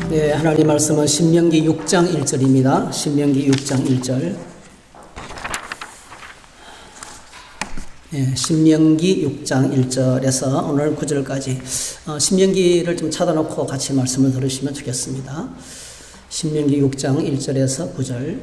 네, 하나님 말씀은 신명기 6장 1절입니다. 신명기 6장 1절. 네, 신명기 6장 1절에서 오늘 9절까지 신명기를 좀 찾아놓고 같이 말씀을 들으시면 좋겠습니다. 신명기 6장 1절에서 9절.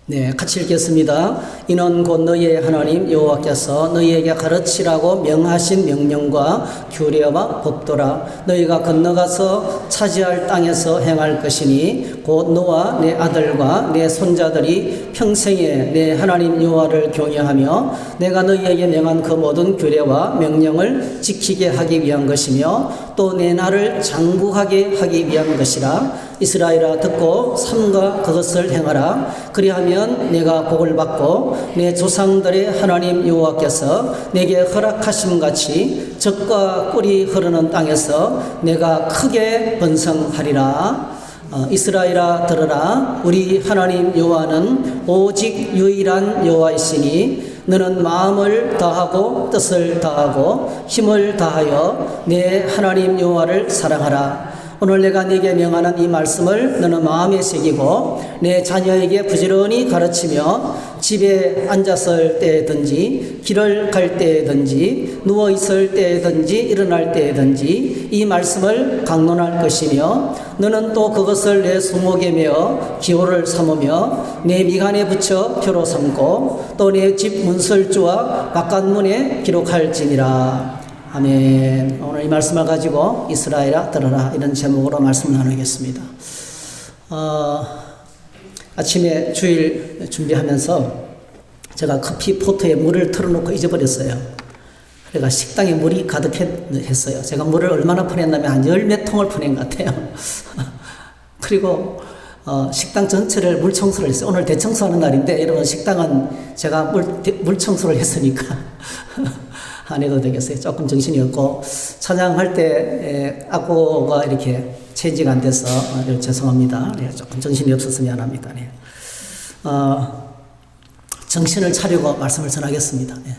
네, 같이 읽겠습니다. 이는 곧 너희의 하나님 여호와께서 너희에게 가르치라고 명하신 명령과 규례와 법도라. 너희가 건너가서 차지할 땅에서 행할 것이니 곧 너와 내 아들과 내 손자들이 평생에 내 하나님 여호와를 경외하며 내가 너희에게 명한 그 모든 규례와 명령을 지키게 하기 위한 것이며 또 내 나를 장구하게 하기 위한 것이라. 이스라엘아 듣고 삼가 그것을 행하라. 그리하면 내가 복을 받고 내 조상들의 하나님 여호와께서 내게 허락하심 같이 젖과 꿀이 흐르는 땅에서 내가 크게 번성하리라. 이스라엘아 들으라. 우리 하나님 여호와는 오직 유일한 여호와이시니 너는 마음을 다하고 뜻을 다하고 힘을 다하여 내 하나님 여호와를 사랑하라. 오늘 내가 네게 명하는 이 말씀을 너는 마음에 새기고 내 자녀에게 부지런히 가르치며 집에 앉았을 때든지 길을 갈 때든지 누워 있을 때든지 일어날 때든지 이 말씀을 강론할 것이며 너는 또 그것을 내 손목에 메어 기호를 삼으며 내 미간에 붙여 표로 삼고 또 내 집 문설주와 바깥문에 기록할지니라. 아멘. 오늘 이 말씀을 가지고 이스라엘아 들어라 이런 제목으로 말씀을 나누겠습니다. 아침에 주일 준비하면서 제가 커피 포트에 물을 틀어놓고 잊어버렸어요. 그러니까 식당에 물이 가득했어요. 제가 물을 얼마나 퍼냈냐면 한 10몇 통을 퍼낸 것 같아요. 그리고 식당 전체를 물 청소를 했어요. 오늘 대청소하는 날인데 여러분 식당은 제가 물 청소를 했으니까 안 해도 되겠어요. 조금 정신이 없고 찬양할 때 악보가 이렇게 체인지가 안 돼서 죄송합니다. 네, 조금 정신이 없어서 미안합니다. 네. 정신을 차리고 말씀을 전하겠습니다. 네.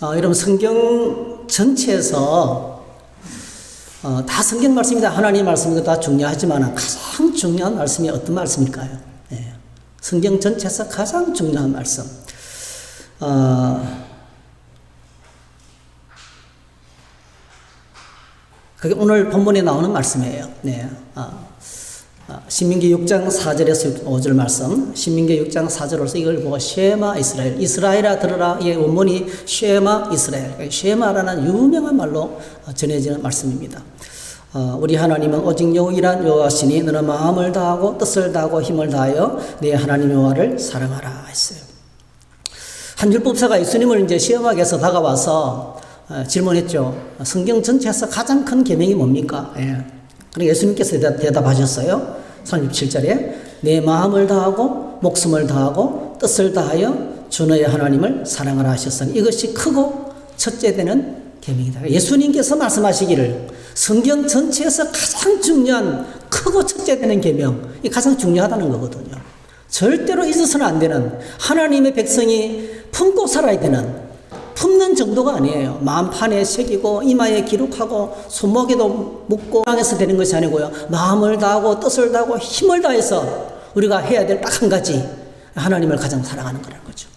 여러분 성경 전체에서 다 성경 말씀이다. 하나님 말씀도 다 중요하지만 가장 중요한 말씀이 어떤 말씀일까요? 네. 성경 전체에서 가장 중요한 말씀. 그게 오늘 본문에 나오는 말씀이에요. 네. 신민기 6장 4절에서 5절 말씀. 신민기 6장 4절로서 이걸 보고 쉐마 이스라엘. 이스라엘아 들으라. 이 원문이 쉐마 이스라엘. 쉐마라는 유명한 말로 전해지는 말씀입니다. 우리 하나님은 오직 유일한 여호와시니 너는 마음을 다하고 뜻을 다하고 힘을 다하여 내 하나님 여호와를 사랑하라 했어요. 한 율법사가 예수님을 이제 시험하기 위해서 다가와서 질문했죠. 성경 전체에서 가장 큰 계명이 뭡니까? 예. 그러니까 예수님께서 대답하셨어요. 37절에 내 마음을 다하고 목숨을 다하고 뜻을 다하여 주 너의 하나님을 사랑하라 하셨으니 이것이 크고 첫째 되는 계명이다. 예수님께서 말씀하시기를 성경 전체에서 가장 중요한 크고 첫째 되는 계명, 이 가장 중요하다는 거거든요. 절대로 잊어서는 안 되는 하나님의 백성이 품고 살아야 되는 품는 정도가 아니에요. 마음판에 새기고 이마에 기록하고 손목에도 묶고 땅에서 되는 것이 아니고요. 마음을 다하고 뜻을 다하고 힘을 다해서 우리가 해야 될 딱 한 가지 하나님을 가장 사랑하는 거라는 거죠.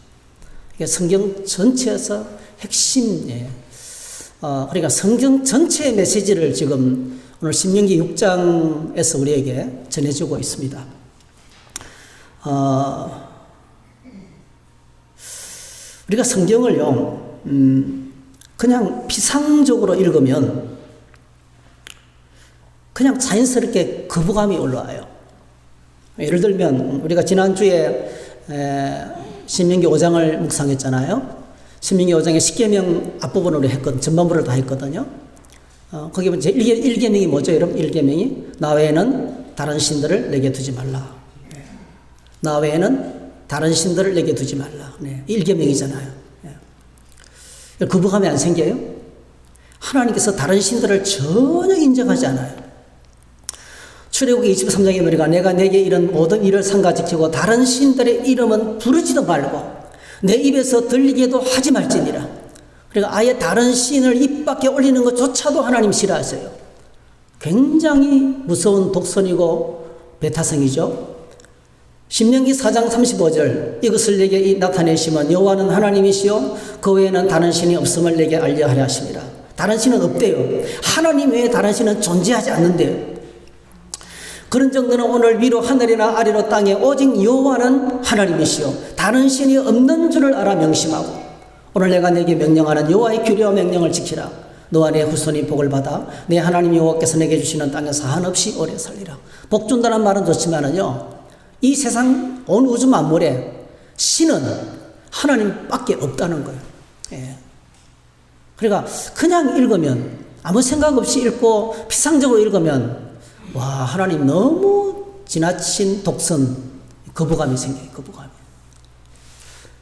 이게 성경 전체에서 핵심이에요. 그러니까 성경 전체의 메시지를 지금 오늘 신명기 6장에서 우리에게 전해주고 있습니다. 우리가 성경을요, 그냥 피상적으로 읽으면 그냥 자연스럽게 거부감이 올라와요. 예를 들면 우리가 지난주에 신명기 5장을 묵상했잖아요. 신명기 5장에 10계명 앞부분으로 했거든, 전반부를 다 했거든요. 거기 보면 1계명이 뭐죠, 여러분? 1계명이 나 외에는 다른 신들을 내게 두지 말라. 나 외에는 다른 신들을 내게 두지 말라. 네. 1계명이잖아요. 네. 거부감이 안 생겨요? 하나님께서 다른 신들을 전혀 인정하지 않아요. 출애굽기 23장에 보니까 내가 내게 이런 모든 일을 삼가지키고 다른 신들의 이름은 부르지도 말고 내 입에서 들리게도 하지 말지니라. 그러니까 아예 다른 신을 입 밖에 올리는 것조차도 하나님 싫어하세요. 굉장히 무서운 독선이고 배타성이죠. 신명기 4장 35절 이것을 내게 나타내시면 여호와는 하나님이시요 그 외에는 다른 신이 없음을 내게 알려하려 하십니다. 다른 신은 없대요. 하나님 외에 다른 신은 존재하지 않는데요. 그런 정도는 오늘 위로 하늘이나 아래로 땅에 오직 여호와는 하나님이시요 다른 신이 없는 줄을 알아 명심하고 오늘 내가 내게 명령하는 여호와의 규례와 명령을 지키라. 너와 내 후손이 복을 받아 내 하나님 여호와께서 내게 주시는 땅에서 한없이 오래 살리라. 복 준다는 말은 좋지만은요, 이 세상 온 우주 만물에 신은 하나님밖에 없다는 거예요. 예. 그러니까 그냥 읽으면 아무 생각 없이 읽고 피상적으로 읽으면 와, 하나님 너무 지나친 독선, 거부감이 생겨요. 거부감이.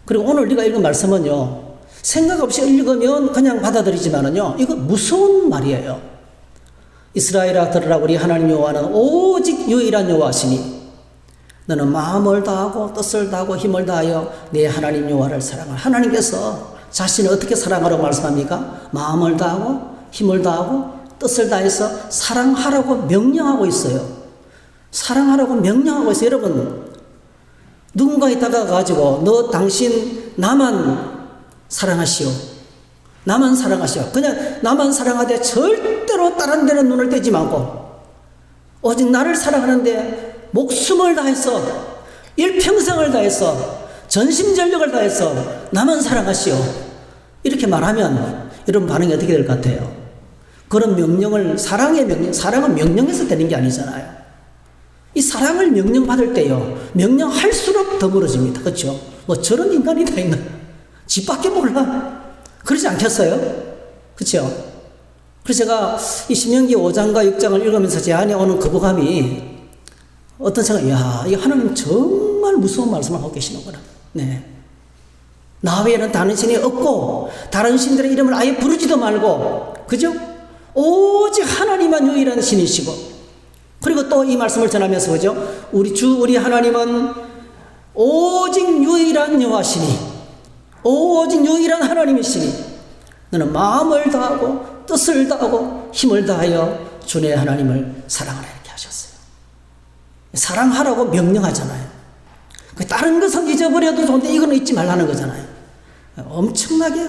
그리고 오늘 우리가 읽은 말씀은요, 생각 없이 읽으면 그냥 받아들이지만은요, 이거 무서운 말이에요. 이스라엘아 들으라. 우리 하나님 여호와는 오직 유일한 여호와시니 너는 마음을 다하고 뜻을 다하고 힘을 다하여 내 하나님 여호와를 사랑하라. 하나님께서 자신을 어떻게 사랑하라고 말씀합니까? 마음을 다하고 힘을 다하고 뜻을 다해서 사랑하라고 명령하고 있어요. 사랑하라고 명령하고 있어요. 여러분, 누군가에 다가가가지고 너 당신 나만 사랑하시오. 나만 사랑하시오. 그냥 나만 사랑하되 절대로 다른 데는 눈을 떼지 말고 오직 나를 사랑하는데 목숨을 다해서 일평생을 다해서 전심전력을 다해서 나만 사랑하시오. 이렇게 말하면 여러분 반응이 어떻게 될 것 같아요? 그런 명령을, 사랑의 명령, 사랑은 명령해서 되는 게 아니잖아요. 이 사랑을 명령받을 때요, 명령할수록 더 멀어집니다. 그렇죠? 뭐 저런 인간이 다 있나? 집 밖에 몰라. 그러지 않겠어요? 그렇죠? 그래서 제가 이 신명기 5장과 6장을 읽으면서 제 안에 오는 거부감이 어떤 생각이, 야, 이 하나님 정말 무서운 말씀을 하고 계시는구나. 네. 나 외에는 다른 신이 없고 다른 신들의 이름을 아예 부르지도 말고, 그죠? 오직 하나님만 유일한 신이시고, 그리고 또 이 말씀을 전하면서, 그죠? 우리 하나님은 오직 유일한 여호와시니, 오직 유일한 하나님이시니 너는 마음을 다하고 뜻을 다하고 힘을 다하여 주의 하나님을 사랑하라. 이렇게 하셨어요. 사랑하라고 명령하잖아요. 다른 것은 잊어버려도 좋은데 이거는 잊지 말라는 거잖아요. 엄청나게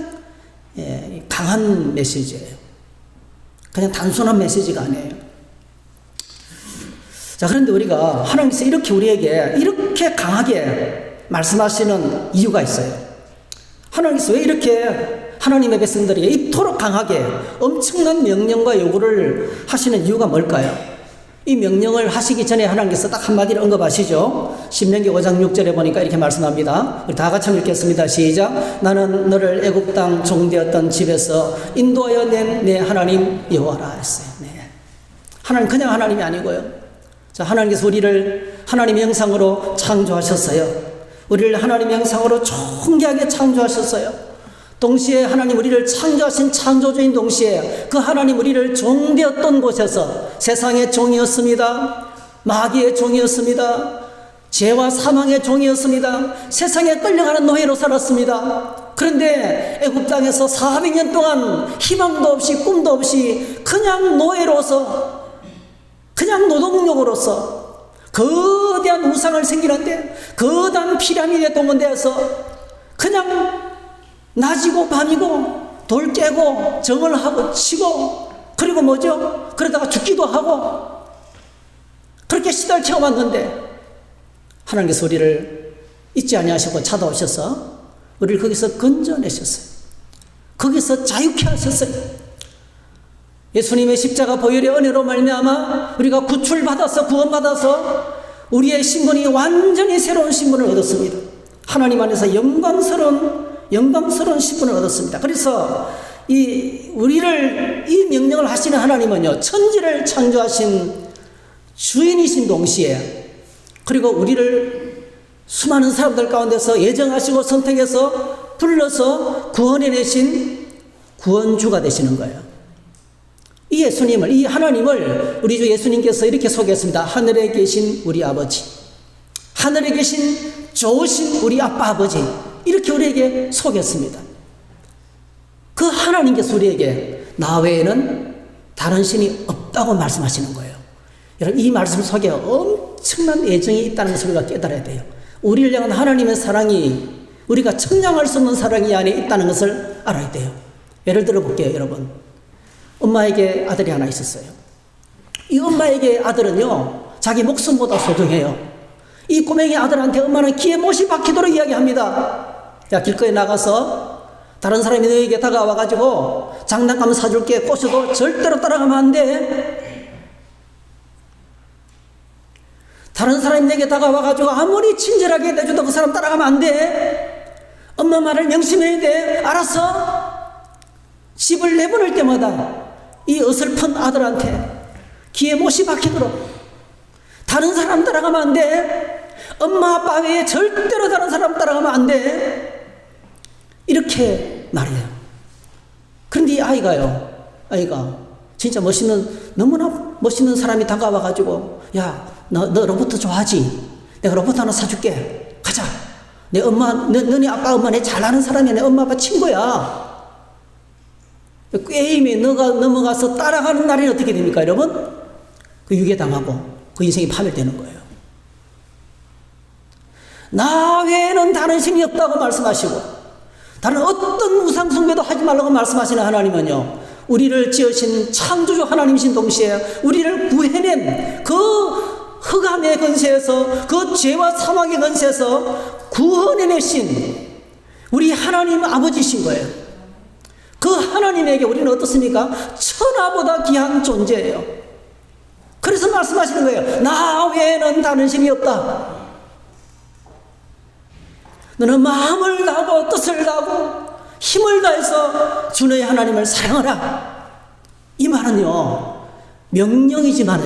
강한 메시지예요. 그냥 단순한 메시지가 아니에요. 자, 그런데 우리가 하나님께서 이렇게 우리에게 이렇게 강하게 말씀하시는 이유가 있어요. 하나님께서 왜 이렇게 하나님의 백성들에게 이토록 강하게 엄청난 명령과 요구를 하시는 이유가 뭘까요? 이 명령을 하시기 전에 하나님께서 딱 한마디를 언급하시죠. 신명기 5장 6절에 보니까 이렇게 말씀합니다. 우리 다 같이 읽겠습니다. 시작. 나는 너를 애굽 땅 종되었던 집에서 인도하여 낸 내 하나님 여호와라 했어요. 네. 하나님 그냥 하나님이 아니고요. 자, 하나님께서 우리를 하나님의 형상으로 창조하셨어요. 우리를 하나님의 형상으로 존귀하게 창조하셨어요. 동시에 하나님 우리를 창조하신 창조주인 동시에 그 하나님 우리를 종되었던 곳에서 세상의 종이었습니다. 마귀의 종이었습니다. 죄와 사망의 종이었습니다. 세상에 끌려가는 노예로 살았습니다. 그런데 애굽 땅에서 400년 동안 희망도 없이 꿈도 없이 그냥 노예로서, 그냥 노동력으로서 거대한 우상을 생기는데, 거대한 피라미드에 동원되어서 그냥 낮이고 밤이고 돌 깨고 정을 하고 치고, 그리고 뭐죠? 그러다가 죽기도 하고 그렇게 시대를 채워왔는데 하나님께서 우리를 잊지 아니하시고 찾아오셔서 우리를 거기서 건져내셨어요. 거기서 자유케 하셨어요. 예수님의 십자가 보혈의 은혜로 말미암아 우리가 구출받아서 구원받아서 우리의 신분이 완전히 새로운 신분을 얻었습니다. 하나님 안에서 영광스러운 신분을 얻었습니다. 그래서 우리를 이 명령을 하시는 하나님은요, 천지를 창조하신 주인이신 동시에, 그리고 우리를 수많은 사람들 가운데서 예정하시고 선택해서 불러서 구원해내신 구원주가 되시는 거예요. 이 예수님을, 이 하나님을 우리 주 예수님께서 이렇게 소개했습니다. 하늘에 계신 우리 아버지, 하늘에 계신 좋으신 우리 아빠 아버지, 이렇게 우리에게 소개했습니다. 그 하나님께서 우리에게 나 외에는 다른 신이 없다고 말씀하시는 거예요. 여러분, 이 말씀 속에 엄청난 애정이 있다는 것을 우리가 깨달아야 돼요. 우리를 향한 하나님의 사랑이 우리가 측량할 수 없는 사랑이 이 안에 있다는 것을 알아야 돼요. 예를 들어 볼게요, 여러분. 엄마에게 아들이 하나 있었어요. 이 엄마에게 아들은요, 자기 목숨보다 소중해요. 이 꼬맹이 아들한테 엄마는 귀에 못이 박히도록 이야기합니다. 야, 길거리에 나가서 다른 사람이 너에게 다가와가지고 장난감 사줄게 꼬셔도 절대로 따라가면 안 돼. 다른 사람이 내게 다가와가지고 아무리 친절하게 내줘도 그 사람 따라가면 안 돼. 엄마 말을 명심해야 돼. 알았어? 집을 내보낼 때마다 이 어설픈 아들한테 귀에 못이 박히도록 다른 사람 따라가면 안 돼. 엄마 아빠 외에 절대로 다른 사람 따라가면 안 돼. 이렇게 말해요. 그런데 이 아이가 진짜 너무나 멋있는 사람이 다가와가지고, 야, 너 로봇 좋아하지? 내가 로봇 하나 사줄게. 가자. 너네 아빠 엄마 내 잘 아는 사람이야. 내 엄마 아빠 친구야. 꾀임에 너가 넘어가서 따라가는 날이 어떻게 됩니까, 여러분? 그 유괴당하고 그 인생이 파멸되는 거예요. 나 외에는 다른 신이 없다고 말씀하시고, 다른 어떤 우상숭배도 하지 말라고 말씀하시는 하나님은요, 우리를 지으신 창조주 하나님이신 동시에 우리를 구해낸 그 흑암의 권세에서, 그 죄와 사망의 권세에서 구원해내신 우리 하나님 아버지신 거예요. 그 하나님에게 우리는 어떻습니까? 천하보다 귀한 존재예요. 그래서 말씀하시는 거예요. 나 외에는 다른 신이 없다. 너는 마음을 다하고 뜻을 다하고 힘을 다해서 주 너의 하나님을 사랑하라. 이 말은요, 명령이지만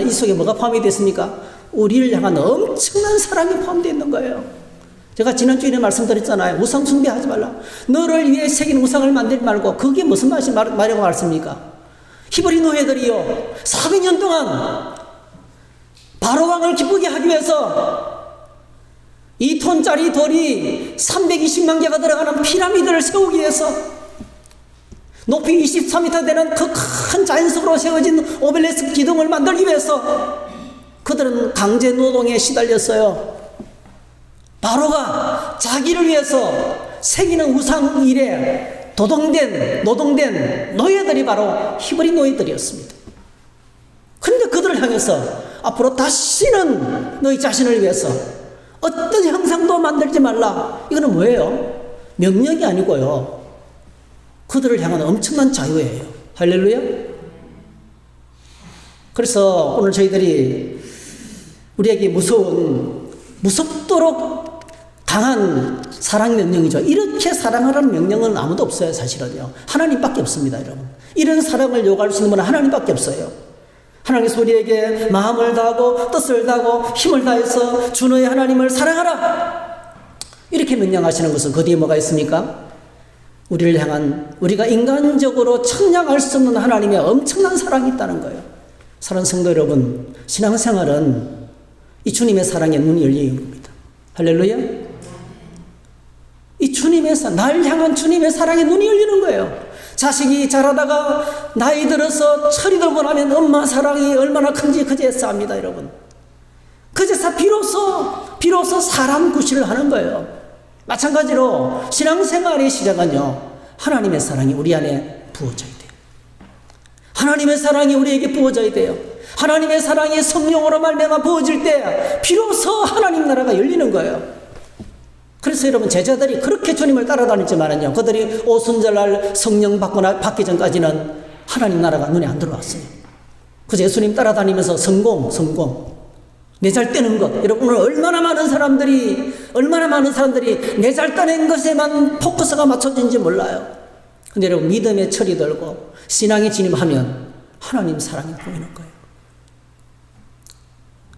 이 속에 뭐가 포함이 됐습니까? 우리를 향한 엄청난 사랑이 포함되어 있는 거예요. 제가 지난주에 말씀드렸잖아요. 우상 숭배하지 말라. 너를 위해 새긴 우상을 만들지 말고. 그게 무슨 말이라고 말씀입니까? 히브리 노예들이요, 400년 동안 바로 왕을 기쁘게 하기 위해서 2톤짜리 돌이 320만 개가 들어가는 피라미드를 세우기 위해서, 높이 24m 되는 그 큰 자연석으로 세워진 오벨리스크 기둥을 만들기 위해서 그들은 강제 노동에 시달렸어요. 바로가 자기를 위해서 새기는 우상 일에 노동된 노예들이 바로 히브리 노예들이었습니다. 그런데 그들을 향해서 앞으로 다시는 너희 자신을 위해서 어떤 형상도 만들지 말라. 이거는 뭐예요? 명령이 아니고요, 그들을 향한 엄청난 자유예요. 할렐루야. 그래서 오늘 저희들이 우리에게 무섭도록 강한 사랑 명령이죠. 이렇게 사랑하라는 명령은 아무도 없어요. 사실은요, 하나님밖에 없습니다. 여러분, 이런 사랑을 요구할 수 있는 분은 하나님밖에 없어요. 하나님께서 우리에게 마음을 다하고 뜻을 다하고 힘을 다해서 주 너의 하나님을 사랑하라, 이렇게 명령하시는 것은 그 뒤에 뭐가 있습니까? 우리를 향한, 우리가 인간적으로 측량할 수 없는 하나님의 엄청난 사랑이 있다는 거예요. 사랑하는 성도 여러분, 신앙생활은 이 주님의 사랑에 눈이 열리는 겁니다. 할렐루야. 이 날 향한 주님의 사랑에 눈이 열리는 거예요. 자식이 자라다가 나이 들어서 철이 들고 나면 엄마 사랑이 얼마나 큰지 그제서 압니다, 여러분. 그제서 비로소 사람 구실을 하는 거예요. 마찬가지로 신앙생활의 시작은요, 하나님의 사랑이 우리 안에 부어져야 돼요. 하나님의 사랑이 우리에게 부어져야 돼요. 하나님의 사랑이 성령으로 말미암아 부어질 때 비로소 하나님 나라가 열리는 거예요. 그래서 여러분, 제자들이 그렇게 주님을 따라다녔지만은요, 그들이 오순절날 성령 받기 전까지는 하나님 나라가 눈에 안 들어왔어요. 그래서 예수님 따라다니면서 성공, 내 잘 떼는 것. 여러분, 오늘 얼마나 많은 사람들이 내 잘 떼는 것에만 포커스가 맞춰진지 몰라요. 근데 여러분, 믿음의 철이 들고 신앙에 진입하면 하나님 사랑이 보이는 거예요.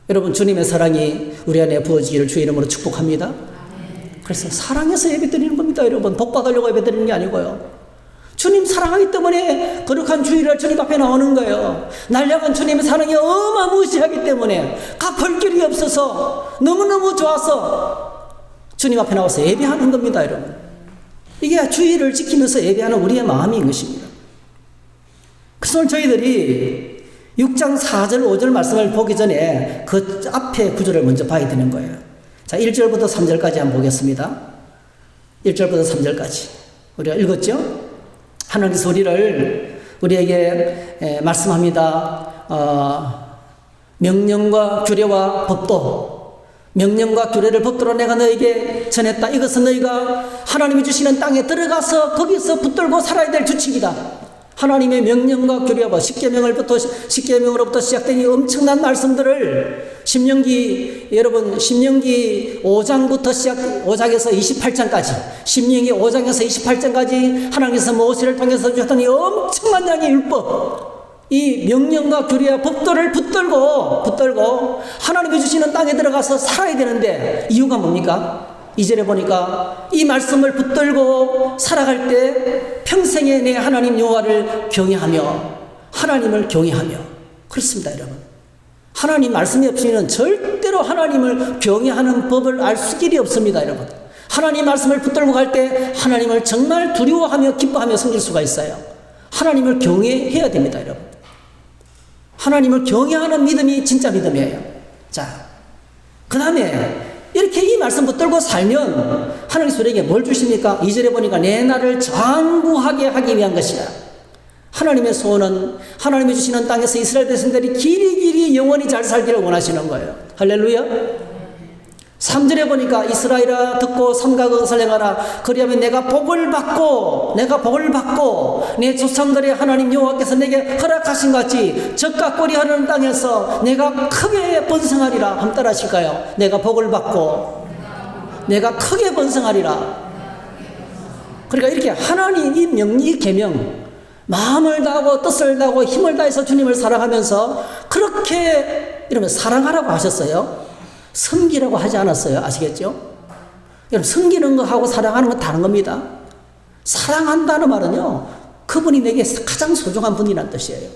여러분, 주님의 사랑이 우리 안에 부어지기를 주의 이름으로 축복합니다. 그래서 사랑해서 예배드리는 겁니다. 여러분, 복 받으려고 예배드리는 게 아니고요, 주님 사랑하기 때문에 거룩한 주일날 주님 앞에 나오는 거예요. 날 향한 주님의 사랑이 어마무시하기 때문에 갚을 길이 없어서 너무너무 좋아서 주님 앞에 나와서 예배하는 겁니다. 여러분, 이게 주의를 지키면서 예배하는 우리의 마음인 것입니다. 그래서 오늘 저희들이 6장 4절 5절 말씀을 보기 전에 그 앞에 구절을 먼저 봐야 되는 거예요. 자, 1절부터 3절까지 한번 보겠습니다. 1절부터 3절까지 우리가 읽었죠? 하나님께서 우리에게 말씀합니다. 명령과 규례와 법도, 명령과 규례를 법도로 내가 너에게 전했다. 이것은 너희가 하나님이 주시는 땅에 들어가서 거기서 붙들고 살아야 될 규칙이다. 하나님의 명령과 규례와 십계명으로부터 시작된 이 엄청난 말씀들을 신명기 5장부터 5장에서 28장까지, 신명기 5장에서 28장까지 하나님께서 모세를 통해서 주셨던 이 엄청난 양의 율법, 이 명령과 규례와 법도를 붙들고 하나님이 주시는 땅에 들어가서 살아야 되는데, 이유가 뭡니까? 2절에 보니까 이 말씀을 붙들고 살아갈 때 평생에 내 하나님 여호와를 경외하며, 하나님을 경외하며. 그렇습니다, 여러분. 하나님 말씀이 없이는 절대로 하나님을 경외하는 법을 알 수 길이 없습니다, 여러분. 하나님 말씀을 붙들고 갈 때 하나님을 정말 두려워하며 기뻐하며 섬길 수가 있어요. 하나님을 경외해야 됩니다, 여러분. 하나님을 경외하는 믿음이 진짜 믿음이에요. 자, 그 다음에 이렇게 이 말씀 붙들고 살면 하나님께서 우리에게 뭘 주십니까? 2절에 보니까 내 나를 장구하게 하기 위한 것이야. 하나님의 소원은 하나님이 주시는 땅에서 이스라엘 백성들이 길이 영원히 잘 살기를 원하시는 거예요. 할렐루야. 3절에 보니까 이스라엘아 듣고 삼가 그것을 행하라. 그리하면 내가 복을 받고 내 조상들의 하나님 여호와께서 내게 허락하신 같이 젖과 꿀이 흐르는 땅에서 내가 크게 번성하리라. 한번 따라 하실까요? 내가 복을 받고 내가 크게 번성하리라. 그러니까 이렇게 하나님 이 계명, 마음을 다하고 뜻을 다하고 힘을 다해서 주님을 사랑하면서, 그렇게 이러면 사랑하라고 하셨어요. 섬기라고 하지 않았어요. 아시겠죠? 여러분, 섬기는 거하고 사랑하는 건 다른 겁니다. 사랑한다는 말은요, 그분이 내게 가장 소중한 분이라는 뜻이에요.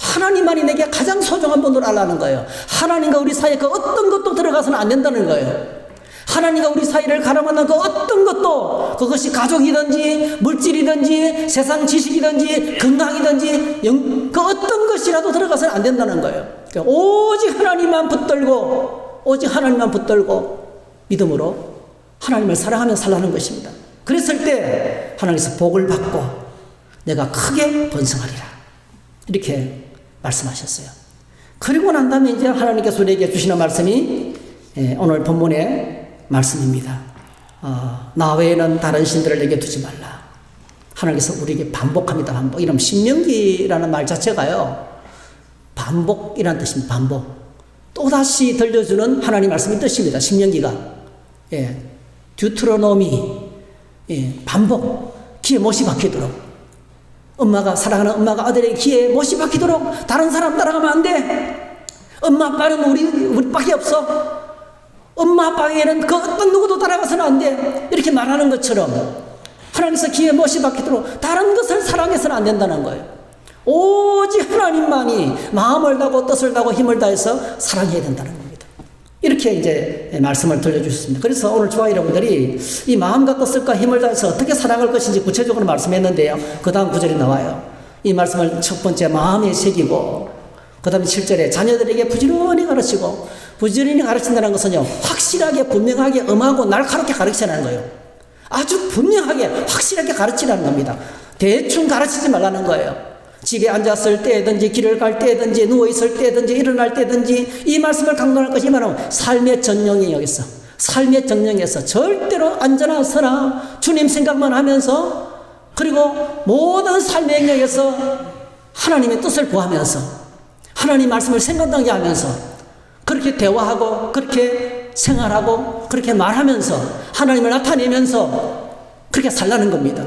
하나님만이 내게 가장 소중한 분으로 알라는 거예요. 하나님과 우리 사이에 그 어떤 것도 들어가서는 안 된다는 거예요. 하나님과 우리 사이를 가로막는 그 어떤 것도, 그것이 가족이든지 물질이든지 세상 지식이든지 건강이든지 그 어떤 것이라도 들어가서는 안 된다는 거예요. 그러니까 오직 하나님만 붙들고 믿음으로 하나님을 사랑하며 살라는 것입니다. 그랬을 때 하나님께서 복을 받고 내가 크게 번성하리라, 이렇게 말씀하셨어요. 그리고 난 다음에 이제 하나님께서 우리에게 주시는 말씀이 오늘 본문의 말씀입니다. 나 외에는 다른 신들을 내게 두지 말라. 하나님께서 우리에게 반복합니다. 반복. 이런 신명기라는 말 자체가요, 반복이라는 뜻입니다. 반복. 또다시 들려주는 하나님 말씀의 뜻입니다. 신명기가. 듀트로노미. 반복. 귀에 못이 박히도록. 사랑하는 엄마가 아들에게 귀에 못이 박히도록 다른 사람 따라가면 안 돼. 엄마 아빠는 우리밖에 없어. 엄마 아빠에게는 그 어떤 누구도 따라가서는 안 돼. 이렇게 말하는 것처럼 하나님께서 귀에 못이 박히도록 다른 것을 사랑해서는 안 된다는 거예요. 오직 하나님만이 마음을 다하고 뜻을 다하고 힘을 다해서 사랑해야 된다는 겁니다. 이렇게 이제 말씀을 들려주셨습니다. 그래서 오늘 조화 여러분들이 이 마음과 뜻과 힘을 다해서 어떻게 사랑할 것인지 구체적으로 말씀했는데요, 그 다음 구절이 나와요. 이 말씀을 첫 번째 마음에 새기고, 그 다음에 7절에 자녀들에게 부지런히 가르치고, 부지런히 가르친다는 것은요, 확실하게 분명하게 엄하고 날카롭게 가르치라는 거예요. 아주 분명하게 확실하게 가르치라는 겁니다. 대충 가르치지 말라는 거예요. 집에 앉았을 때든지 길을 갈 때든지 누워있을 때든지 일어날 때든지 이 말씀을 강론할 것이 바로 삶의 전령이 여기서, 삶의 전령에서 절대로 앉아나 서나 주님 생각만 하면서, 그리고 모든 삶의 영역에서 하나님의 뜻을 구하면서 하나님 말씀을 생각나게 하면서 그렇게 대화하고 그렇게 생활하고 그렇게 말하면서 하나님을 나타내면서 그렇게 살라는 겁니다.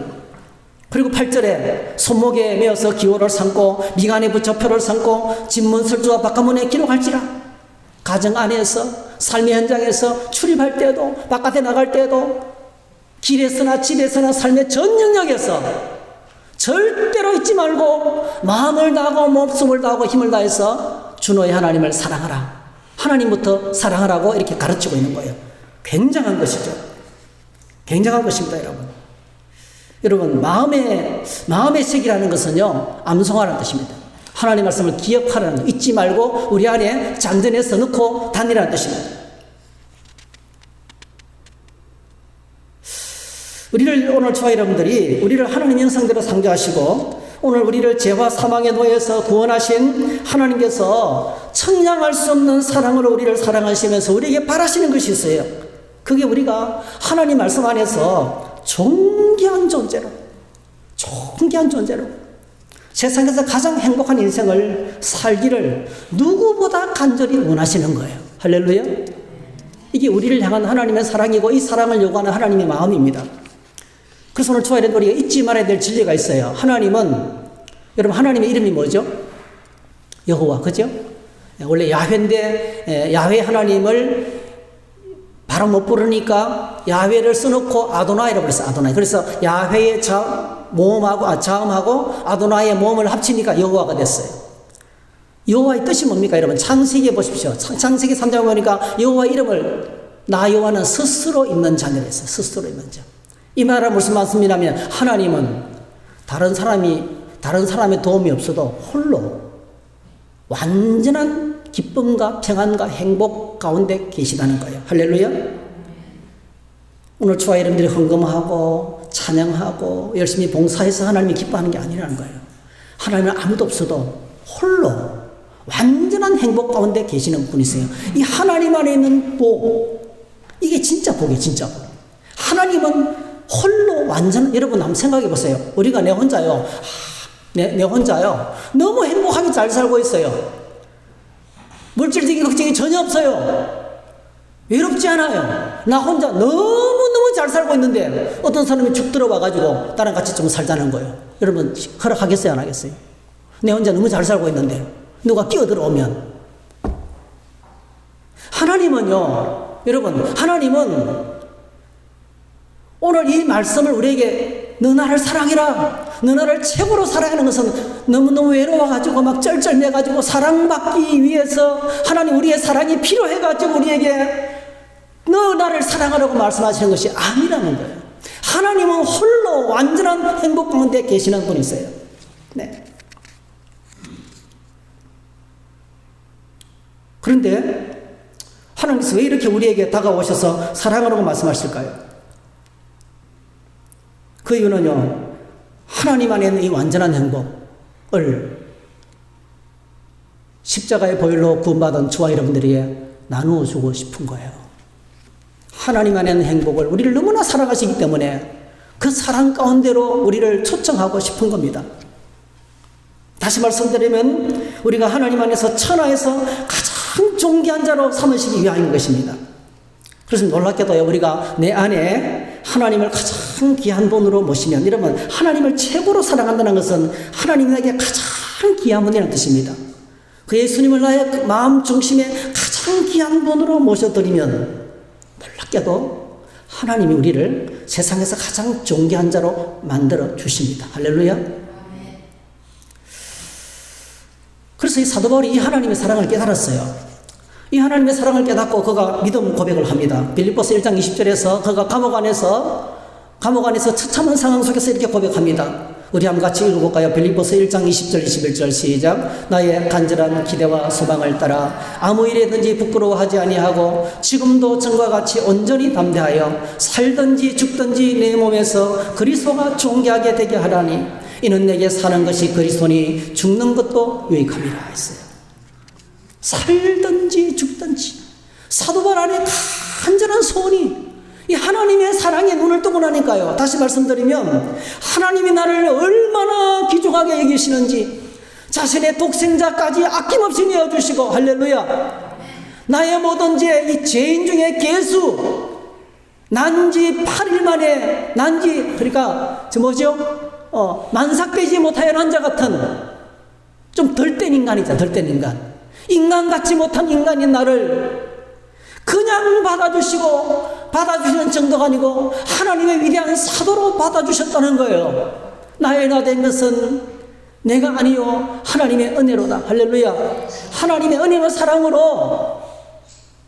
그리고 8절에 손목에 메어서 기호를 삼고 미간에 붙여 표를 삼고 집문 설주와 바깥문에 기록할지라. 가정 안에서 삶의 현장에서 출입할 때도 바깥에 나갈 때도 길에서나 집에서나 삶의 전 영역에서 절대로 잊지 말고 마음을 다하고 목숨을 다하고 힘을 다해서 주 너의 하나님을 사랑하라. 하나님부터 사랑하라고 이렇게 가르치고 있는 거예요. 굉장한 것이죠. 굉장한 것입니다, 여러분. 여러분, 마음의 색이라는 것은요, 암송하라는 뜻입니다. 하나님 말씀을 기억하라는 것, 잊지 말고 우리 안에 잔전에서 넣고 다니라는 뜻입니다. 오늘 저와 여러분들이 우리를 하나님 형상대로 창조하시고 오늘 우리를 죄와 사망의 노예에서 구원하신 하나님께서 청량할 수 없는 사랑으로 우리를 사랑하시면서 우리에게 바라시는 것이 있어요. 그게 우리가 하나님 말씀 안에서 존귀한 존재로 세상에서 가장 행복한 인생을 살기를 누구보다 간절히 원하시는 거예요. 할렐루야. 이게 우리를 향한 하나님의 사랑이고 이 사랑을 요구하는 하나님의 마음입니다. 그래서 오늘 저와 여러분 우리가 잊지 말아야 될 진리가 있어요. 여러분 하나님의 이름이 뭐죠? 여호와, 그죠? 원래 야훼인데 야훼 하나님을 바로 못 부르니까 야훼를 써놓고 아도나이라고 그랬어요. 아도나이. 그래서 야훼의 자음하고 아도나이의 모음을 합치니까 여호와가 됐어요. 여호와의 뜻이 뭡니까? 여러분 창세기에 보십시오. 창세기 3장에 보니까 여호와 이름을 나 여호와는 스스로 있는 자녀라 했어요. 스스로 있는 자. 이 말은 무슨 말씀이냐면 하나님은 다른 사람의 도움이 없어도 홀로 완전한 기쁨과 평안과 행복 가운데 계시다는 거예요. 할렐루야. 오늘 저와 여러분들이 헌금하고 찬양하고 열심히 봉사해서 하나님이 기뻐하는 게 아니라는 거예요. 하나님은 아무도 없어도 홀로 완전한 행복 가운데 계시는 분이세요. 이 하나님 안에 있는 복, 이게 진짜 복이에요. 진짜 복. 하나님은 홀로 여러분 한번 생각해 보세요. 우리가 내 혼자요 너무 행복하게 잘 살고 있어요. 물질적인 걱정이 전혀 없어요. 외롭지 않아요. 나 혼자 너무너무 잘 살고 있는데 어떤 사람이 죽 들어와가지고 나랑 같이 좀 살자는 거예요. 여러분 허락하겠어요? 안 하겠어요? 내 혼자 너무 잘 살고 있는데 누가 끼어들어오면. 하나님은 오늘 이 말씀을 우리에게 너 나를 사랑해라, 너 나를 최고로 사랑하는 것은 너무너무 외로워가지고 막 쩔쩔매가지고 사랑받기 위해서 하나님 우리의 사랑이 필요해가지고 우리에게 너 나를 사랑하라고 말씀하시는 것이 아니라는 거예요. 하나님은 홀로 완전한 행복 가운데 계시는 분이세요. 네. 그런데 하나님께서 왜 이렇게 우리에게 다가오셔서 사랑하라고 말씀하실까요? 그 이유는요, 하나님 안에 있는 이 완전한 행복을 십자가의 보혈로 구원받은 저와 여러분들에게 나누어 주고 싶은 거예요. 하나님 안에 있는 행복을 우리를 너무나 사랑하시기 때문에 그 사랑 가운데로 우리를 초청하고 싶은 겁니다. 다시 말씀드리면 우리가 하나님 안에서 천하에서 가장 존귀한 자로 삼으시기 위함인 것입니다. 그래서 놀랍게도요, 우리가 내 안에 하나님을 가장 귀한 분으로 모시면, 여러분 하나님을 최고로 사랑한다는 것은 하나님에게 가장 귀한 분이라는 뜻입니다. 그 예수님을 나의 마음 중심에 가장 귀한 분으로 모셔드리면 놀랍게도 하나님이 우리를 세상에서 가장 존귀한 자로 만들어 주십니다. 할렐루야. 그래서 이 사도 바울이 이 하나님의 사랑을 깨달았어요. 이 하나님의 사랑을 깨닫고 그가 믿음 고백을 합니다. 빌립보서 1장 20절에서 그가 감옥 안에서 처참한 상황 속에서 이렇게 고백합니다. 우리 한번 같이 읽어볼까요? 빌립보서 1장 20절 21절 시작. 나의 간절한 기대와 소망을 따라 아무 일에든지 부끄러워하지 아니하고 지금도 전과 같이 온전히 담대하여 살든지 죽든지 내 몸에서 그리스도가 존귀하게 되게 하라니 이는 내게 사는 것이 그리스도니 죽는 것도 유익함이라 했어요. 살든지 죽든지. 사도 바울 안에 간절한 소원이 이 하나님의 사랑에 눈을 뜨고 나니까요. 다시 말씀드리면 하나님이 나를 얼마나 귀중하게 여기시는지 자신의 독생자까지 아낌없이 내어주시고, 할렐루야. 나의 모든 죄, 이 죄인 중에 개수 난지 8일 만에 그러니까 만삭되지 못하여 난 자 같은 좀 덜 된 인간이잖아. 덜 된 인간. 인간 같지 못한 인간인 나를 그냥 받아주시는 정도가 아니고 하나님의 위대한 사도로 받아주셨다는 거예요. 나의 나 된 것은 내가 아니요 하나님의 은혜로다. 할렐루야. 하나님의 은혜와 사랑으로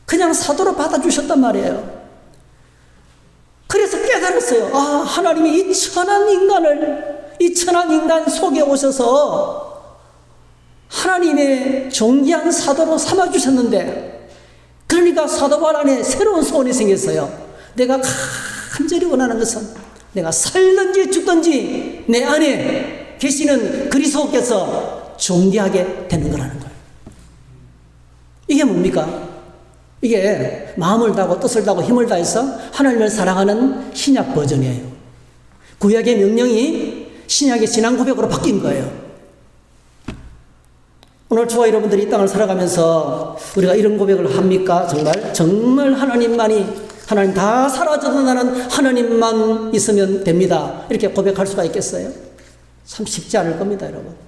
그냥 사도로 받아주셨단 말이에요. 그래서 깨달았어요. 아, 하나님이 이 천한 인간 속에 오셔서 하나님의 존귀한 사도로 삼아주셨는데, 그러니까 사도 바울 안에 새로운 소원이 생겼어요. 내가 간절히 원하는 것은 내가 살든지 죽든지 내 안에 계시는 그리스도께서 존귀하게 되는 거라는 거예요. 이게 뭡니까? 이게 마음을 다하고 뜻을 다하고 힘을 다해서 하나님을 사랑하는 신약 버전이에요. 구약의 명령이 신약의 신앙 고백으로 바뀐 거예요. 오늘 저와 여러분들이 이 땅을 살아가면서 우리가 이런 고백을 합니까? 정말 하나님 다 사라져도 나는 하나님만 있으면 됩니다. 이렇게 고백할 수가 있겠어요? 참 쉽지 않을 겁니다, 여러분.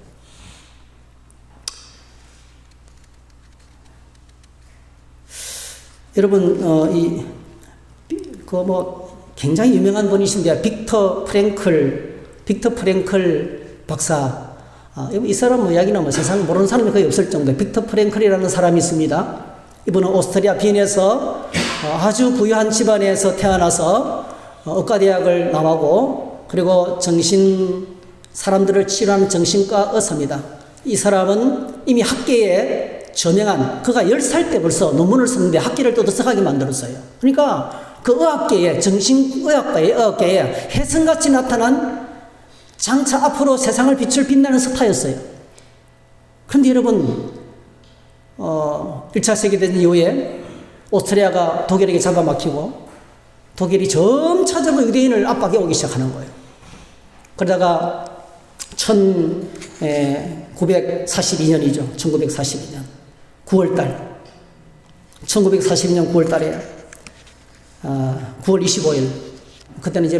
여러분, 굉장히 유명한 분이신데, 빅터 프랭클 박사. 이 사람 이야기는 세상 모르는 사람이 거의 없을 정도예요. 빅터 프랭클이라는 사람이 있습니다. 이분은 오스트리아 비엔에서 아주 부유한 집안에서 태어나서 의과대학을 나오고, 그리고 사람들을 치료하는 정신과 의사입니다. 이 사람은 이미 학계에 저명한, 그가 10살 때 벌써 논문을 썼는데 학계를 떠들썩하게 만들었어요. 그러니까 그 의학계에, 의학계에 혜성같이 나타난 장차 앞으로 세상을 빛나는 스타였어요. 그런데 여러분, 1차 세계대전 이후에 오스트리아가 독일에게 잡아먹히고 독일이 점차적으로 유대인을 압박해 오기 시작하는 거예요. 그러다가 1942년이죠. 1942년 9월달 1942년 9월달에 9월 25일 그때는 이제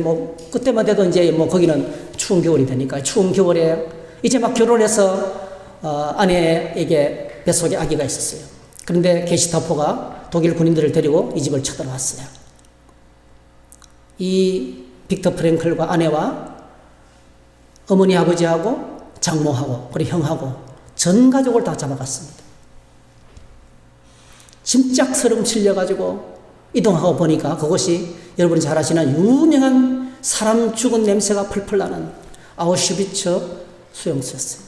그때만 돼도 이제 거기는 추운 겨울이 되니까 추운 겨울에 이제 막 결혼해서 아내에게 뱃속에 아기가 있었어요. 그런데 게시타포가 독일 군인들을 데리고 이 집을 쳐들어왔어요. 이 빅터 프랭클과 아내와 어머니 아버지하고 장모하고 그리고 형하고 전 가족을 다 잡아갔습니다. 짐짝스럼 찔려가지고 이동하고 보니까 그것이 여러분이 잘 아시는 유명한 사람 죽은 냄새가 펄펄 나는 아우슈비츠 수용소였어요.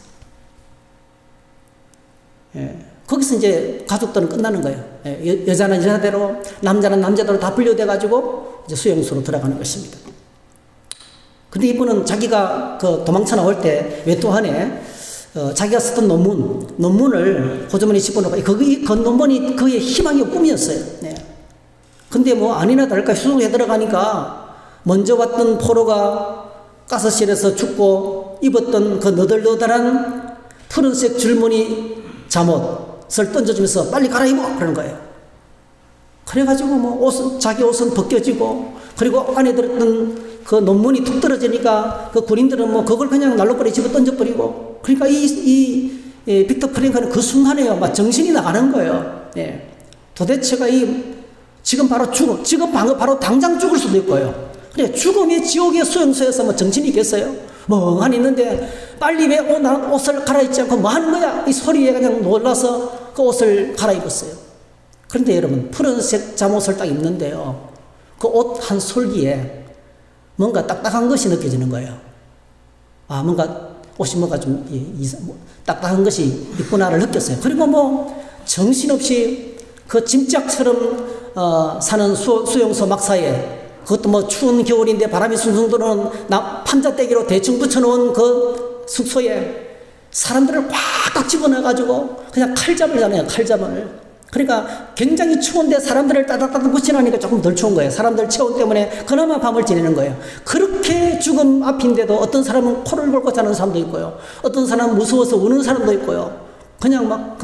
거기서 이제 가족들은 끝나는 거예요. 여자는 여자대로, 남자는 남자대로 다 분류돼가지고 이제 수용소로 들어가는 것입니다. 근데 이분은 자기가 도망쳐 나올 때 외투안에 자기가 썼던 논문을 호주머니에 집어넣고 그 논문이 그의 희망의 꿈이었어요. 근데 아니나 다를까 수송에 들어가니까 먼저 왔던 포로가 가스실에서 죽고 입었던 그 너덜너덜한 푸른색 줄무늬 잠옷을 던져주면서 빨리 갈아입어! 그러는 거예요. 그래가지고 자기 옷은 벗겨지고 그리고 안에 들었던 그 논문이 툭 떨어지니까 그 군인들은 그걸 그냥 난로벌에 집어 던져버리고 그러니까 이 빅터 프랭클은 그 순간에요. 막 정신이 나가는 거예요. 도대체가 지금 바로 바로 당장 죽을 수도 있고요. 그래, 죽음의 지옥의 수용소에서 정신이 있겠어요? 멍하니 있는데 빨리 왜 난 옷을 갈아입지 않고 뭐 하는 거야? 이 소리에 그냥 놀라서 그 옷을 갈아입었어요. 그런데 여러분, 푸른색 잠옷을 딱 입는데요. 그 옷 한 솔기에 뭔가 딱딱한 것이 느껴지는 거예요. 옷이 좀 딱딱한 것이 있구나를 느꼈어요. 그리고 정신없이 그 짐짝처럼 사는 수용소 막사에 그것도 추운 겨울인데 바람이 숭숭 들어오는 판자떼기로 대충 붙여놓은 그 숙소에 사람들을 꽉꽉 집어넣어가지고 그냥 칼잡을잖아요. 칼잡을. 그러니까 굉장히 추운데 사람들을 따닥따닥 붙여놓으니까 조금 덜 추운 거예요. 사람들 체온 때문에 그나마 밤을 지내는 거예요. 그렇게 죽음 앞인데도 어떤 사람은 코를 골고 자는 사람도 있고요. 어떤 사람은 무서워서 우는 사람도 있고요. 그냥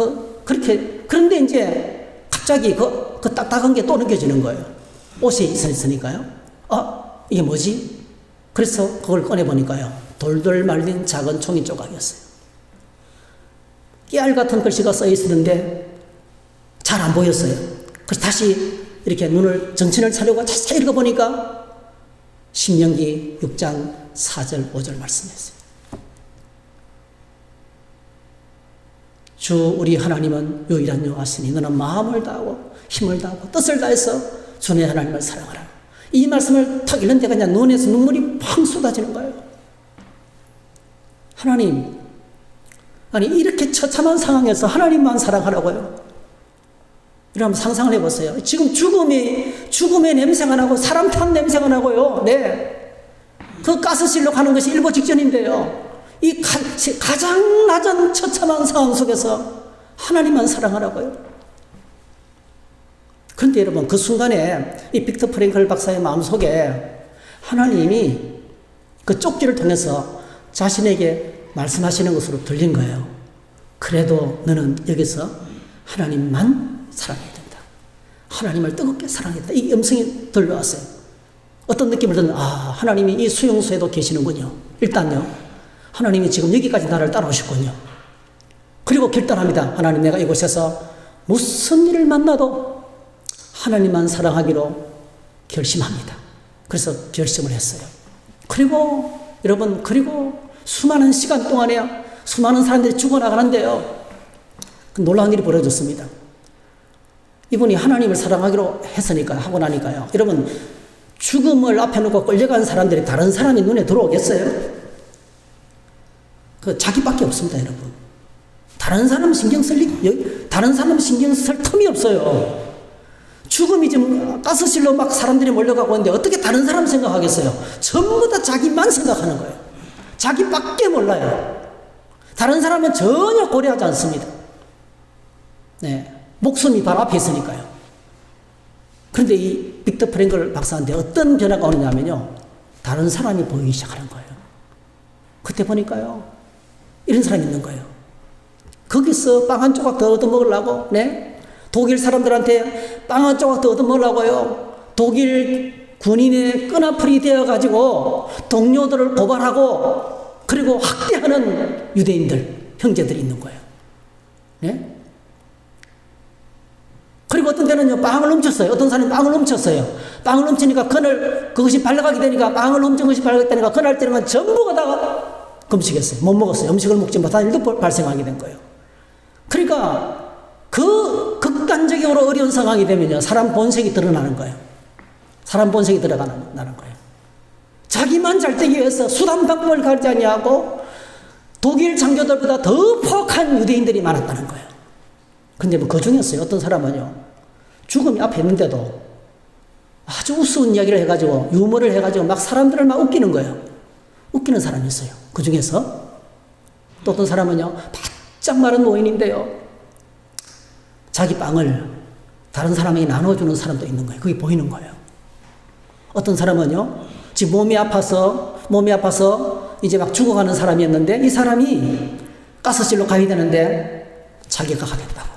그렇게. 그런데 이제 갑자기 그 딱딱한 게 또 느껴지는 거예요. 옷에 있으니까요. 이게 뭐지? 그래서 그걸 꺼내보니까요. 돌돌 말린 작은 종이 조각이었어요. 깨알 같은 글씨가 써 있었는데 잘 안 보였어요. 그래서 다시 이렇게 정신을 차리고 자세히 읽어보니까 신명기 6장 4절 5절 말씀이었어요. 주 우리 하나님은 유일한 여호와시니 너는 마음을 다하고 힘을 다하고 뜻을 다해서 주의 하나님을 사랑하라. 이 말씀을 탁 읽는데 그냥 눈에서 눈물이 팡 쏟아지는 거예요. 하나님, 아니 이렇게 처참한 상황에서 하나님만 사랑하라고요? 이러면 상상을 해보세요. 지금 죽음의 냄새가 나고 사람 탄 냄새가 나고요. 네. 그 가스실로 가는 것이 일보 직전인데요. 이 가장 낮은 처참한 상황 속에서 하나님만 사랑하라고요. 그런데 여러분, 그 순간에 이 빅터 프랭클 박사의 마음속에 하나님이 그 쪽지를 통해서 자신에게 말씀하시는 것으로 들린 거예요. 그래도 너는 여기서 하나님만 사랑해야 된다. 하나님을 뜨겁게 사랑했다. 이 음성이 들려왔어요. 어떤 느낌을 듣는, 하나님이 이 수용소에도 계시는군요. 일단요, 하나님이 지금 여기까지 나를 따라오셨군요. 그리고 결단합니다. 하나님, 내가 이곳에서 무슨 일을 만나도 하나님만 사랑하기로 결심합니다. 그래서 결심을 했어요. 그리고 여러분, 그리고 수많은 시간 동안에 수많은 사람들이 죽어나가는데요, 놀라운 일이 벌어졌습니다. 이분이 하나님을 사랑하기로 했으니까, 하고 나니까요, 여러분, 죽음을 앞에 놓고 끌려간 사람들이 다른 사람이 눈에 들어오겠어요? 그 자기밖에 없습니다, 여러분. 다른 사람 신경 쓸 틈이 없어요. 죽음이 지금 가스실로 막 사람들이 몰려가고 있는데 어떻게 다른 사람 생각하겠어요? 전부 다 자기만 생각하는 거예요. 자기밖에 몰라요. 다른 사람은 전혀 고려하지 않습니다. 네, 목숨이 바로 앞에 있으니까요. 그런데 이 빅터 프랭클 박사한테 어떤 변화가 오느냐면요, 다른 사람이 보이기 시작하는 거예요. 그때 보니까요, 이런 사람이 있는 거예요. 거기서 빵 한 조각 더 얻어먹으려고, 네? 독일 사람들한테 빵 한 조각 더 얻어먹으려고요, 독일 군인의 끈아풀이 되어가지고 동료들을 고발하고 그리고 학대하는 유대인들, 형제들이 있는 거예요. 네? 그리고 어떤 때는요, 빵을 훔쳤어요. 어떤 사람이 빵을 훔쳤어요. 빵을 훔치니까 그것이 발라가게 되니까, 빵을 훔친 것이 발라가게 되니까 그날 때는 전부가 다 금식했어요. 못 먹었어요. 음식을 먹지 못한 일도 발생하게 된 거예요. 그러니까 그 극단적으로 어려운 상황이 되면요, 사람 본색이 드러나는 거예요. 사람 본색이 드러나는 거예요. 자기만 잘 되기 위해서 수단 방법을 가리지 아니하고 독일 장교들보다 더 포악한 유대인들이 많았다는 거예요. 근데 뭐 그 중에서요, 어떤 사람은요, 죽음이 앞에 있는데도 아주 우스운 이야기를 해가지고 유머를 해가지고 막 사람들을 막 웃기는 거예요. 웃기는 사람이 있어요. 그 중에서 또 어떤 사람은요, 바짝 마른 노인인데요, 자기 빵을 다른 사람에게 나눠주는 사람도 있는 거예요. 그게 보이는 거예요. 어떤 사람은요, 지금 몸이 아파서 이제 막 죽어가는 사람이었는데, 이 사람이 가스실로 가야 되는데 자기가 가겠다고.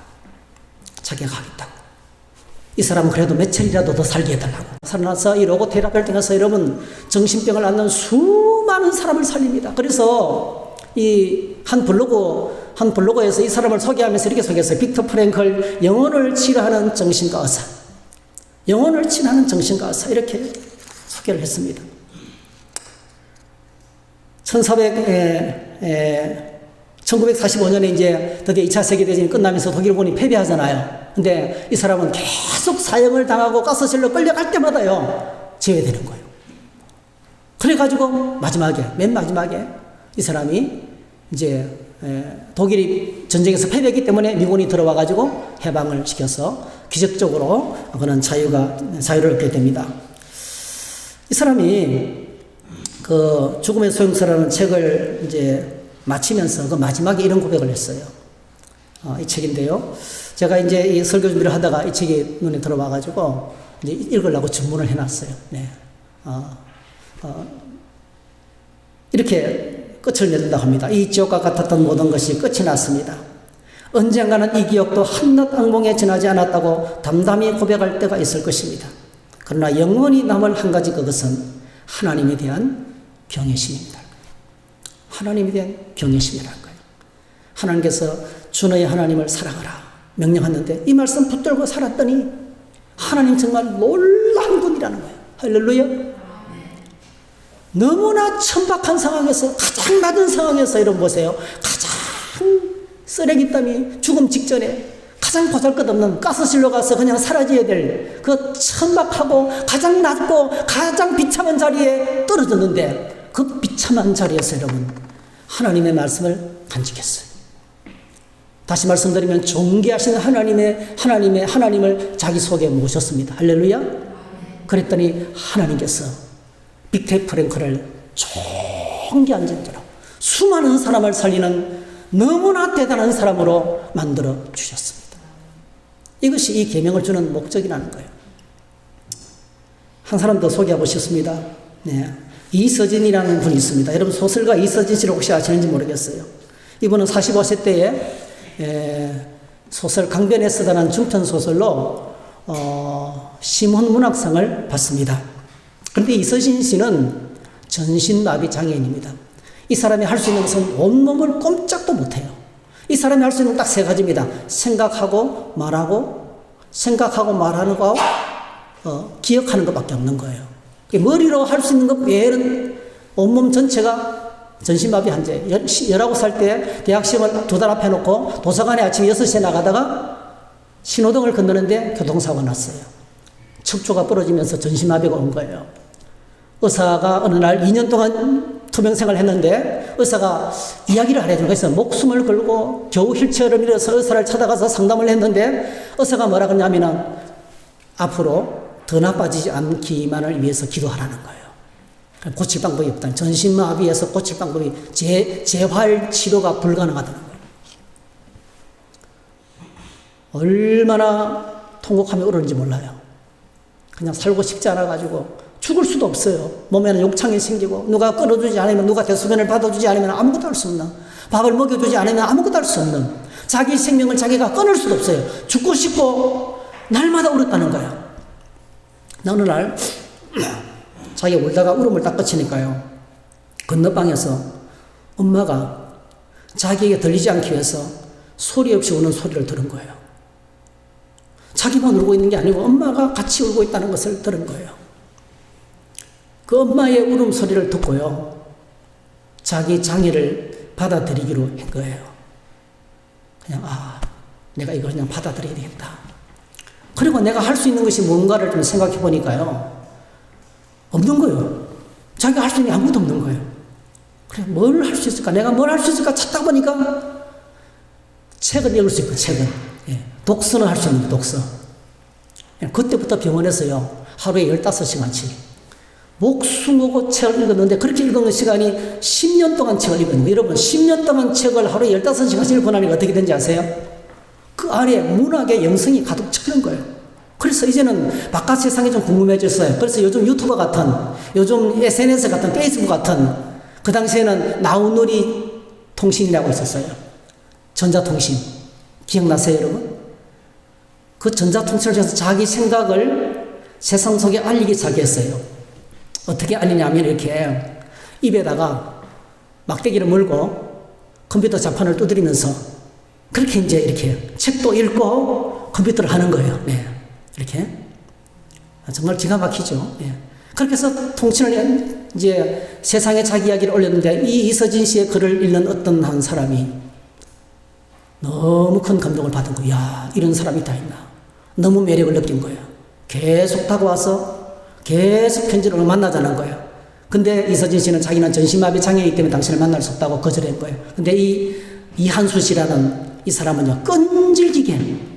이 사람은 그래도 며칠이라도 더 살게 해달라고 살아나서 이 로고 테라피를 통해서 여러분, 정신병을 앓는 수많은 사람을 살립니다. 그래서 이 한 블로그에서 이 사람을 소개하면서 이렇게 소개했어요. 빅터 프랭클, 영혼을 치료하는 정신과 의사. 영혼을 치료하는 정신과 의사, 이렇게 소개를 했습니다. 1945년에 이제 드디어 2차 세계대전이 끝나면서 독일군이 패배하잖아요. 근데 이 사람은 계속 사형을 당하고 가스실로 끌려갈 때마다요, 제외되는 거예요. 그래가지고 맨 마지막에 이 사람이 이제 독일이 전쟁에서 패배했기 때문에 미군이 들어와가지고 해방을 시켜서 기적적으로 그는 자유를 얻게 됩니다. 이 사람이 그 죽음의 소용서라는 책을 이제 마치면서 그 마지막에 이런 고백을 했어요. 이 책인데요, 제가 이제 이 설교 준비를 하다가 이 책이 눈에 들어와가지고 이제 읽으려고 주문을 해놨어요. 네. 이렇게 끝을 맺는다고 합니다. 이 지옥과 같았던 모든 것이 끝이 났습니다. 언젠가는 이 기억도 한낱 악몽에 지나지 않았다고 담담히 고백할 때가 있을 것입니다. 그러나 영원히 남을 한 가지, 그것은 하나님에 대한 경외심입니다. 하나님에 대한 경외심이라는 거예요. 하나님께서 주 너의 하나님을 사랑하라 명령하는데 이 말씀 붙들고 살았더니 하나님 정말 놀라운 분이라는 거예요. 할렐루야. 너무나 천박한 상황에서, 가장 낮은 상황에서, 여러분 보세요, 가장 쓰레기 땀이 죽음 직전에 가장 가장 보잘것없는 가스실로 가서 그냥 사라져야 될 그 천박하고 가장 낮고 가장 비참한 자리에 떨어졌는데 그 비참한 자리에서 여러분 하나님의 말씀을 간직했어요. 다시 말씀드리면 존귀하신 하나님을 자기 속에 모셨습니다. 할렐루야. 그랬더니 하나님께서 빅테 프랭크를 존귀한 존재로 수많은 사람을 살리는 너무나 대단한 사람으로 만들어 주셨습니다. 이것이 이 계명을 주는 목적이라는 거예요. 한 사람 더 소개하고 싶습니다. 네. 이서진이라는 분이 있습니다. 여러분 소설가 이서진 씨를 혹시 아시는지 모르겠어요. 이분은 45세 때에 소설 강변에 쓰다라는 중편소설로 시몬문학상을 받습니다. 그런데 이서진 씨는 전신마비 장애인입니다. 이 사람이 할 수 있는 것은 온몸을 꼼짝도 못해요. 이 사람이 할 수 있는 딱 세 가지입니다. 생각하고 말하는 거, 기억하는 것밖에 없는 거예요. 머리로 할 수 있는 것 외에는 온몸 전체가 전신마비 환자예요. 19살 때 대학 시험을 2달 앞에 놓고 도서관에 아침 6시에 나가다가 신호등을 건너는데 교통사고가 났어요. 척추가 부러지면서 전신마비가 온 거예요. 의사가 어느 날 2년 동안 투병생활을 했는데 의사가 이야기를 하래요. 그래서 목숨을 걸고 겨우 휠체어를 밀어서 의사를 찾아가서 상담을 했는데 의사가 뭐라 그러냐면은 앞으로 더 나빠지지 않기만을 위해서 기도하라는 거예요. 고칠 방법이 없다. 전신마비에서 고칠 방법이 재활 치료가 불가능하다는 거예요. 얼마나 통곡하며 울었는지 몰라요. 그냥 살고 싶지 않아가지고 죽을 수도 없어요. 몸에는 욕창이 생기고 누가 끌어주지 않으면, 누가 대소변을 받아주지 않으면 아무것도 할 수 없는, 밥을 먹여주지 않으면 아무것도 할 수 없는, 자기 생명을 자기가 끊을 수도 없어요. 죽고 싶고 날마다 울었다는 거예요. 어느 날 자기가 울다가 울음을 딱 그치니까요, 건너방에서 엄마가 자기에게 들리지 않기 위해서 소리 없이 우는 소리를 들은 거예요. 자기만 울고 있는 게 아니고 엄마가 같이 울고 있다는 것을 들은 거예요. 그 엄마의 울음소리를 듣고요, 자기 장애를 받아들이기로 한 거예요. 그냥 내가 이걸 그냥 받아들여야 되겠다. 그리고 내가 할 수 있는 것이 뭔가를 좀 생각해 보니까요, 없는 거예요. 자기가 할 수 있는 게 아무것도 없는 거예요. 그래, 뭘 할 수 있을까? 내가 뭘 할 수 있을까 찾다 보니까 책을 읽을 수 있고, 책은. 독서는 할 수 있는 독서. 그때부터 병원에서요, 하루에 15시간씩 목숨 걸고 책을 읽었는데, 그렇게 읽은 시간이 10년 동안 책을 읽은 거예요. 여러분, 10년 동안 책을 하루에 15시간씩 읽고 나니까 어떻게 된지 아세요? 그 안에 문학의 영성이 가득 차는 거예요. 그래서 이제는 바깥 세상이 좀 궁금해졌어요. 그래서 요즘 유튜버 같은, 요즘 SNS 같은, 페이스북 같은, 그 당시에는 나우누리 통신이라고 있었어요. 전자통신. 기억나세요, 여러분? 그 전자통신을 통해서 자기 생각을 세상 속에 알리기 시작했어요. 어떻게 알리냐면 이렇게 입에다가 막대기를 물고 컴퓨터 자판을 두드리면서 그렇게 이제 이렇게 책도 읽고 컴퓨터를 하는 거예요. 네. 이렇게. 정말 기가 막히죠. 네. 그렇게 해서 통신을 이제 세상에 자기 이야기를 올렸는데, 이 이서진 씨의 글을 읽는 어떤 한 사람이 너무 큰 감동을 받은 거예요. 야, 이런 사람이 다 있나. 너무 매력을 느낀 거예요. 계속 다가와서 계속 편지로 만나자는 거예요. 근데 이서진 씨는 자기는 전신마비 장애이기 때문에 당신을 만날 수 없다고 거절한 거예요. 근데 이한수 씨라는 이 사람은요, 끈질기게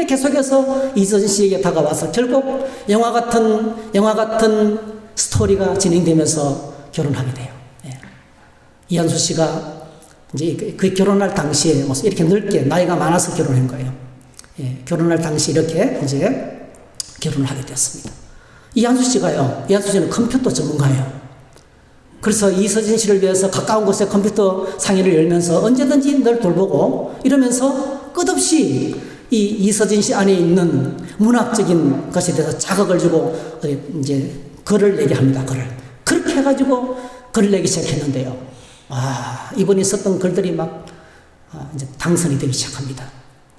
계속해서 이서진 씨에게 다가와서 결국 영화 같은 스토리가 진행되면서 결혼하게 돼요. 예. 이한수 씨가 이제 그 결혼할 당시에 이렇게 넓게 나이가 많아서 결혼한 거예요. 예. 결혼할 당시 이렇게 이제 결혼을 하게 되었습니다. 이한수 씨는 컴퓨터 전문가예요. 그래서 이서진 씨를 위해서 가까운 곳에 컴퓨터 상의를 열면서 언제든지 늘 돌보고 이러면서 끝없이 이 이서진 씨 안에 있는 문학적인 것에 대해서 자극을 주고 이제 글을 내게 합니다. 그렇게 해가지고 글을 내기 시작했는데요. 이번에 썼던 글들이 막 이제 당선이 되기 시작합니다.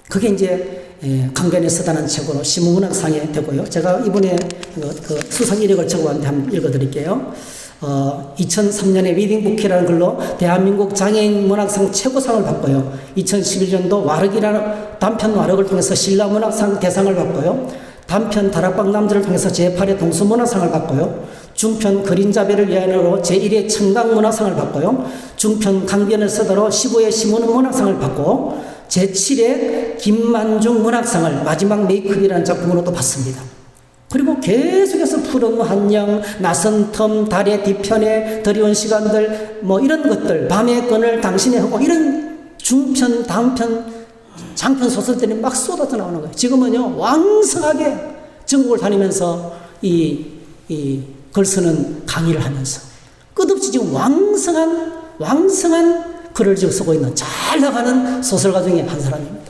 그게 이제 강변에 쓰다는 책으로 시문문학상에 되고요. 제가 이번에 그 수상 이력을 적어왔는데 한번 읽어드릴게요. 2003년에 리딩 부키라는 걸로 대한민국 장애인 문학상 최고상을 받고요. 2011년도 와르기라는 단편 와르기를 통해서 신라문학상 대상을 받고요. 단편 다락방 남자를 통해서 제8회 동서문화상을 받고요. 중편 그림자배를 위안으로 제1회 청강문화상을 받고요. 중편 강변을 쓰다로 15회 시문문학상을 받고 제7회 김만중 문학상을 마지막 메이크업이라는 작품으로 또 받습니다. 그리고 계속해서 푸른 한영, 낯선 텀, 달의 뒤편에 드리운 시간들, 뭐 이런 것들, 밤의 끈을 당신의 하고 이런 중편, 단편, 장편 소설들이 막 쏟아져 나오는 거예요. 지금은요, 왕성하게 전국을 다니면서 이 글 쓰는 강의를 하면서 끝없이 지금 왕성한 글을 지금 쓰고 있는 잘 나가는 소설가 중에 한 사람입니다.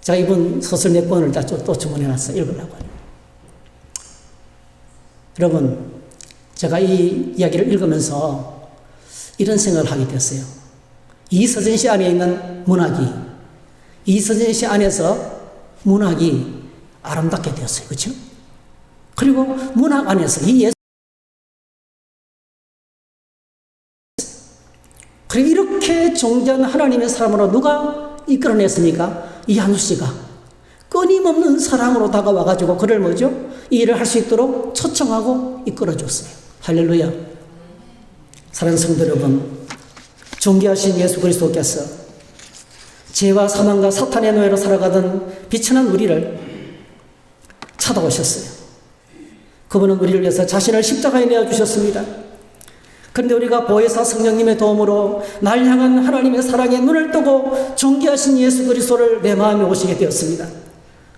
제가 이번 소설 4권을 다 또 주문해놨어요. 읽으려고. 여러분, 제가 이 이야기를 읽으면서 이런 생각을 하게 됐어요. 이서진 씨 안에 있는 문학이, 이서진 씨 안에서 문학이 아름답게 되었어요. 그렇죠? 그리고 문학 안에서 그리고 이렇게 존귀한 하나님의 사람으로 누가 이끌어냈습니까? 이한수 씨가 끊임없는 사랑으로 다가와가지고 그를 뭐죠? 이 일을 할 수 있도록 초청하고 이끌어줬어요. 할렐루야. 사랑하는 성도 여러분, 존귀하신 예수 그리스도께서 죄와 사망과 사탄의 노예로 살아가던 비천한 우리를 찾아오셨어요. 그분은 우리를 위해서 자신을 십자가에 내어주셨습니다. 그런데 우리가 보혜사 성령님의 도움으로 날 향한 하나님의 사랑에 눈을 뜨고 존귀하신 예수 그리스도를 내 마음에 오시게 되었습니다.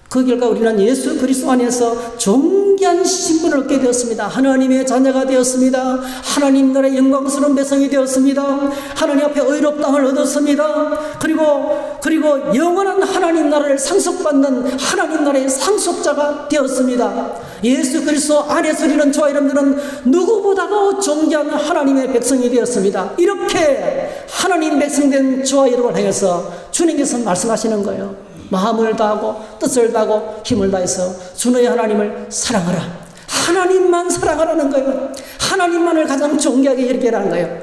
그 결과 우리는 예수 그리스도 안에서 존귀한 신분을 얻게 되었습니다. 하나님의 자녀가 되었습니다. 하나님 나라의 영광스러운 백성이 되었습니다. 하나님 앞에 의롭다함을 얻었습니다. 그리고 영원한 하나님 나라를 상속받는 하나님 나라의 상속자가 되었습니다. 예수 그리스도 안에서 우리는 저와 여러분들은 누구보다도 존귀한 하나님의 백성이 되었습니다. 이렇게 하나님 백성된 저와 여러분을 향해서 주님께서 말씀하시는 거예요. 마음을 다하고 뜻을 다하고 힘을 다해서 주 너의 하나님을 사랑하라. 하나님만 사랑하라는 거예요. 하나님만을 가장 존귀하게 여기라는 거예요.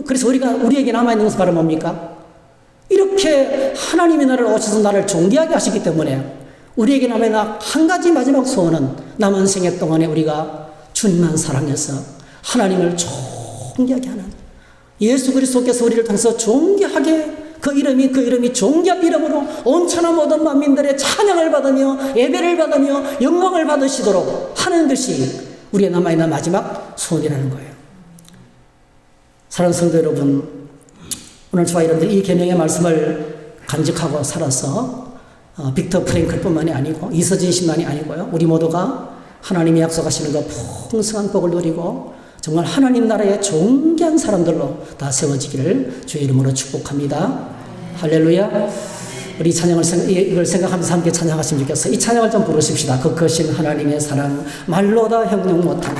그래서 우리에게 남아있는 것은 바로 뭡니까? 이렇게 하나님의 나라를 오셔서 나를 존귀하게 하시기 때문에 우리에게 남아있는 한 가지 마지막 소원은 남은 생애 동안에 우리가 주님만 사랑해서 하나님을 존귀하게 하는 예수 그리스도께서 우리를 통해서 존귀하게 그 이름이 존귀한 이름으로 온천한 모든 만민들의 찬양을 받으며 예배를 받으며 영광을 받으시도록 하는 것이 우리의 남아있는 마지막 소원이라는 거예요. 사랑하는 성도 여러분, 오늘 저와 여러분들 이 계명의 말씀을 간직하고 살아서 빅터 프랭클뿐만이 아니고 이서진 씨만이 아니고요, 우리 모두가 하나님이 약속하시는 그 풍성한 복을 누리고 정말 하나님 나라의 존귀한 사람들로 다 세워지기를 주의 이름으로 축복합니다. 할렐루야. 우리 이걸 생각하면서 함께 찬양하시면 좋겠어요. 이 찬양을 좀 부르십시다. 그 크신 하나님의 사랑 말로 다 형용 못하네.